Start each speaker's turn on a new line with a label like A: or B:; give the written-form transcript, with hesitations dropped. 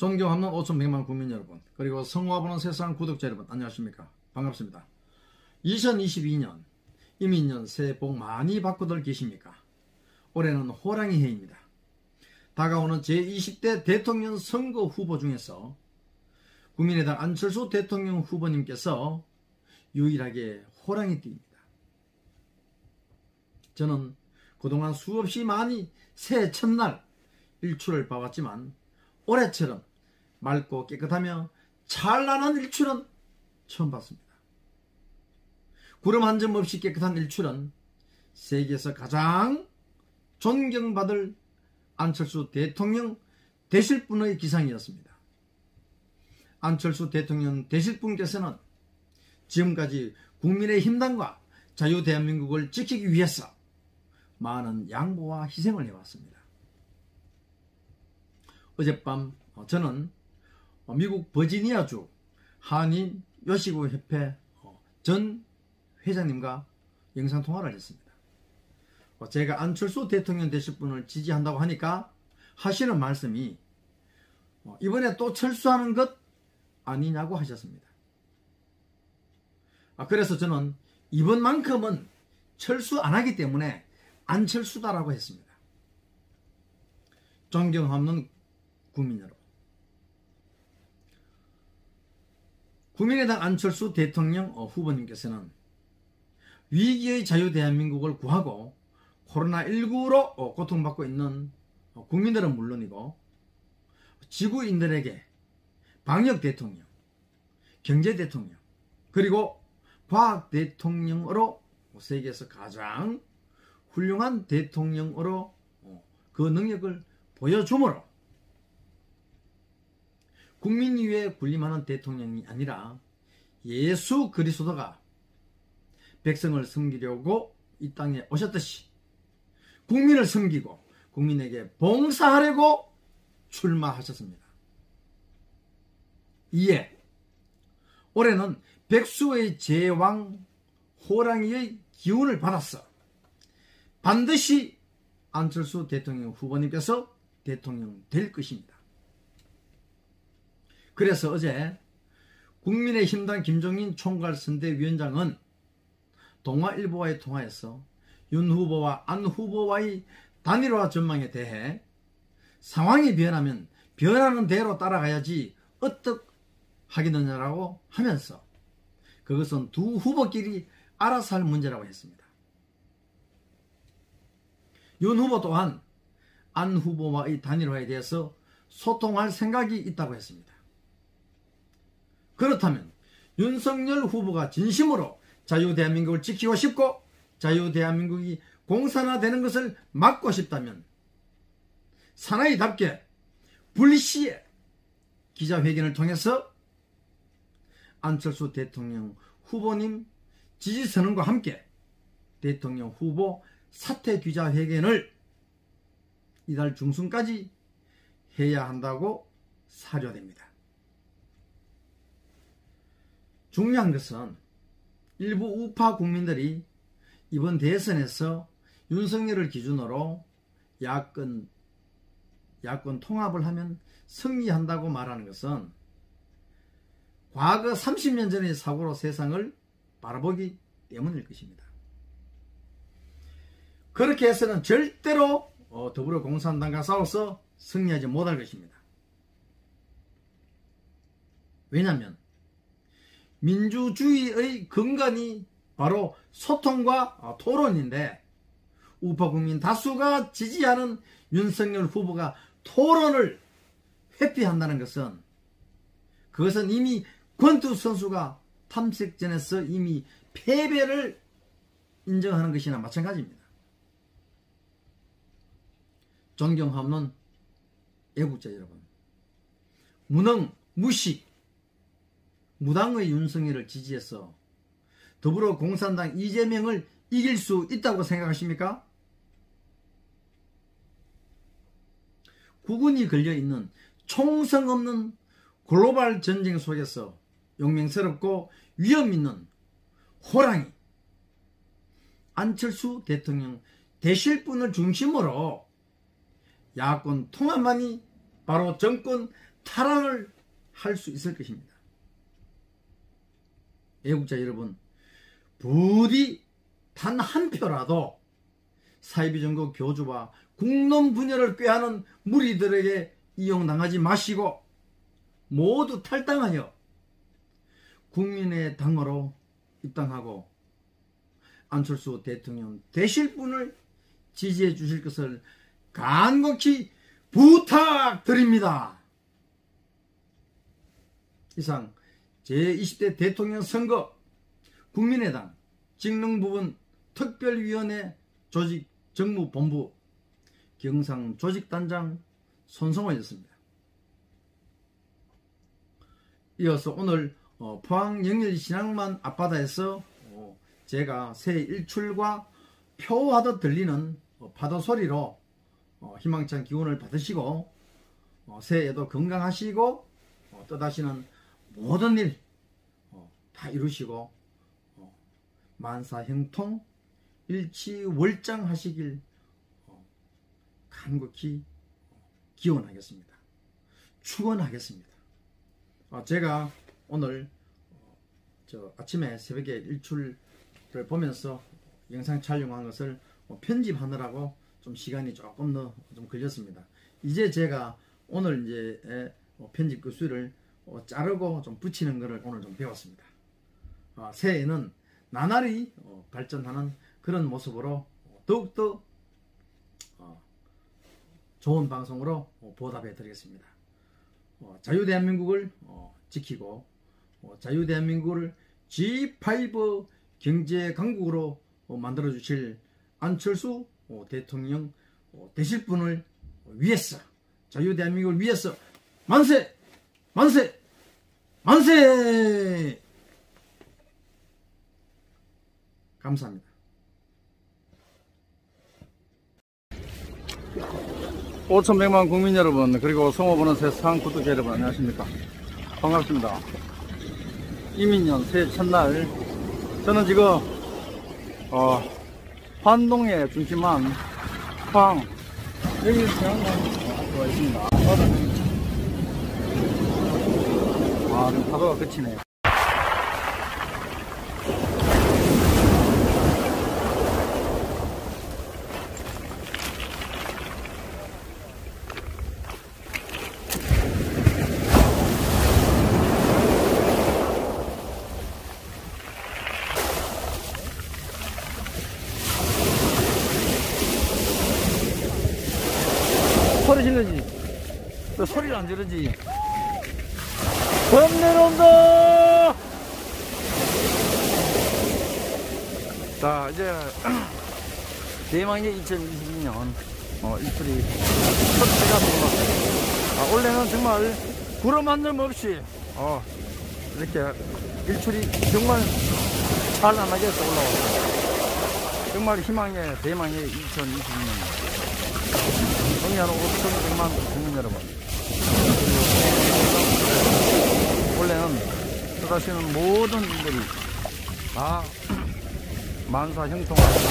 A: 존경하는 5,100만 국민 여러분, 그리고 성화 보는 세상 구독자 여러분, 안녕하십니까? 반갑습니다. 2022년 이민년 새해 복 많이 받고들 계십니까? 올해는 호랑이 해입니다. 다가오는 제20대 대통령 선거 후보 중에서 국민의당 안철수 대통령 후보님께서 유일하게 호랑이띠입니다. 저는 그동안 수없이 많이 새해 첫날 일출을 봐왔지만 올해처럼 맑고 깨끗하며 찬란한 일출은 처음 봤습니다. 구름 한 점 없이 깨끗한 일출은 세계에서 가장 존경받을 안철수 대통령 되실 분의 기상이었습니다. 안철수 대통령 되실 분께서는 지금까지 국민의 힘당과 자유 대한민국을 지키기 위해서 많은 양보와 희생을 해왔습니다. 어젯밤 저는 미국 버지니아주 한인 요시구 협회 전 회장님과 영상통화를 했습니다. 제가 안철수 대통령 되실 분을 지지한다고 하니까 하시는 말씀이 이번에 또 철수하는 것 아니냐고 하셨습니다. 그래서 저는 이번만큼은 철수 안 하기 때문에 안철수다라고 했습니다. 존경하는 국민 여러분, 국민의당 안철수 대통령 후보님께서는 위기의 자유 대한민국을 구하고 코로나19로 고통받고 있는 국민들은 물론이고 지구인들에게 방역 대통령, 경제 대통령, 그리고 과학 대통령으로 세계에서 가장 훌륭한 대통령으로 그 능력을 보여주므로 국민 위에 군림하는 대통령이 아니라 예수 그리스도가 백성을 섬기려고 이 땅에 오셨듯이 국민을 섬기고 국민에게 봉사하려고 출마하셨습니다. 이에 올해는 백수의 제왕 호랑이의 기운을 받았어 반드시 안철수 대통령 후보님께서 대통령 될 것입니다. 그래서 어제 국민의힘당 김종인 총괄선대위원장은 동아일보와의 통화에서 윤 후보와 안 후보와의 단일화 전망에 대해 상황이 변하면 변하는 대로 따라가야지 어떡하겠느냐라고 하면서 그것은 두 후보끼리 알아서 할 문제라고 했습니다. 윤 후보 또한 안 후보와의 단일화에 대해서 소통할 생각이 있다고 했습니다. 그렇다면 윤석열 후보가 진심으로 자유 대한민국을 지키고 싶고 자유 대한민국이 공산화되는 것을 막고 싶다면 사나이답게 불시에 기자회견을 통해서 안철수 대통령 후보님 지지선언과 함께 대통령 후보 사퇴 기자회견을 이달 중순까지 해야 한다고 사료됩니다. 중요한 것은 일부 우파 국민들이 이번 대선에서 윤석열을 기준으로 야권 통합을 하면 승리한다고 말하는 것은 과거 30년 전의 사고로 세상을 바라보기 때문일 것입니다. 그렇게 해서는 절대로 더불어공산당과 싸워서 승리하지 못할 것입니다. 왜냐하면 민주주의의 근간이 바로 소통과 토론인데 우파 국민 다수가 지지하는 윤석열 후보가 토론을 회피한다는 것은 그것은 이미 권투 선수가 탐색전에서 이미 패배를 인정하는 것이나 마찬가지입니다. 존경하는 애국자 여러분, 무능, 무식, 무당의 윤석열을 지지해서 더불어공산당 이재명을 이길 수 있다고 생각하십니까? 국군이 걸려있는 총성 없는 글로벌 전쟁 속에서 용맹스럽고 위험 있는 호랑이 안철수 대통령 되실 분을 중심으로 야권 통합만이 바로 정권 타락을 할 수 있을 것입니다. 애국자 여러분, 부디 단 한 표라도 사이비정거 교주와 국론 분열을 꾀하는 무리들에게 이용당하지 마시고 모두 탈당하여 국민의 당으로 입당하고 안철수 대통령 되실 분을 지지해 주실 것을 간곡히 부탁드립니다. 이상 제20대 대통령 선거 국민의당 직능부분 특별위원회 조직 정무본부 경상조직단장 손성호였습니다. 이어서 오늘 포항 영일 신앙만 앞바다에서 제가 새 일출과 표하듯 들리는 파도 소리로 희망찬 기운을 받으시고 새해에도 건강하시고 뜻하시는 모든 일 다 이루시고 만사형통 일치월장하시길 간곡히 기원하겠습니다. 축원하겠습니다. 제가 오늘 아침에 새벽에 일출을 보면서 영상 촬영한 것을 편집하느라고 좀 시간이 조금 더 좀 걸렸습니다. 이제 제가 오늘 이제 편집 그 수를 자르고 좀 붙이는 것을 오늘 좀 배웠습니다. 새해에는 나날이 발전하는 그런 모습으로 더욱더 좋은 방송으로 보답해 드리겠습니다. 자유대한민국을 지키고 자유대한민국을 G5 경제강국으로 만들어 주실 안철수 대통령 되실 분을 위해서, 자유대한민국을 위해서 만세! 만세! 만세! 감사합니다. 5,100만 국민 여러분, 그리고 성호 보는 세상 구독자 여러분, 안녕하십니까? 반갑습니다. 이민년 새해 첫날, 저는 지금 환동에 중심한 포항 여기 태양광 와 있습니다. 좀 파도가 그치네요. 소리 질러지. 왜 소리를 안 지르지? 범 내려온다! 자, 이제 대망의 2022년 일출이 첫 해가 되고, 원래는 정말 구름 한 점 없이 이렇게 일출이 정말 찬란하게 올라왔어요. 정말 희망의 대망의 2022년. 동의하는 5,100만 국민 여러분, 원래는 뜻하시는 모든 분들이 다 만사 형통하시고